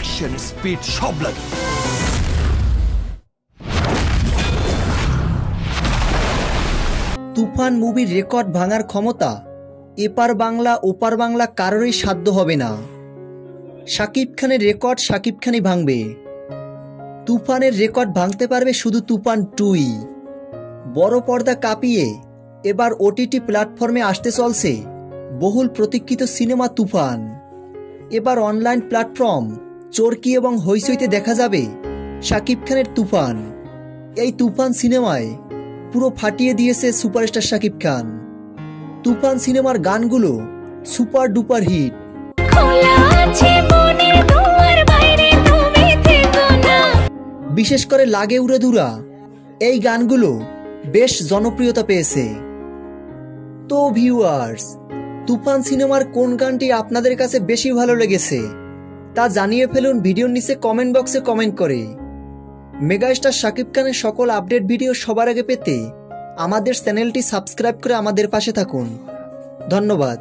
Action, speed সব লাগে। তুফান মুভির রেকর্ড ভাঙার ক্ষমতা এপার বাংলা ওপার বাংলা কারোরই সাধ্য হবে না। শাকিব খানের রেকর্ড শাকিব খানই ভাঙবে। তুফানের রেকর্ড ভাঙতে পারবে শুধু তুফান 2ই। বড় পর্দা কাঁপিয়ে এবার ওটিটি প্ল্যাটফর্মে আসতে চলছে বহুল প্রতীক্ষিত সিনেমা তুফান। এবার অনলাইন প্ল্যাটফর্ম চরকি এবং হইচইতে দেখা যাবে শাকিব খানের তুফান। এই তুফান সিনেমায় পুরো ফাটিয়ে দিয়েছে সুপারস্টার শাকিব খান। তুফান সিনেমার গানগুলো সুপার ডুপার হিট। বিশেষ করে লাগে উড়ে দুরা এই গানগুলো বেশ জনপ্রিয়তা পেয়েছে। তো ভিউয়ার্স, তুফান সিনেমার কোন গানটি আপনাদের কাছে বেশি ভালো লেগেছে তা জানিয়ে ফেলুন ভিডিওর নিচে কমেন্ট বক্সে কমেন্ট করে। মেগাস্টার শাকিব খানের সকল আপডেট ভিডিও সবার আগে পেতে আমাদের চ্যানেলটি সাবস্ক্রাইব করে আমাদের পাশে থাকুন। ধন্যবাদ।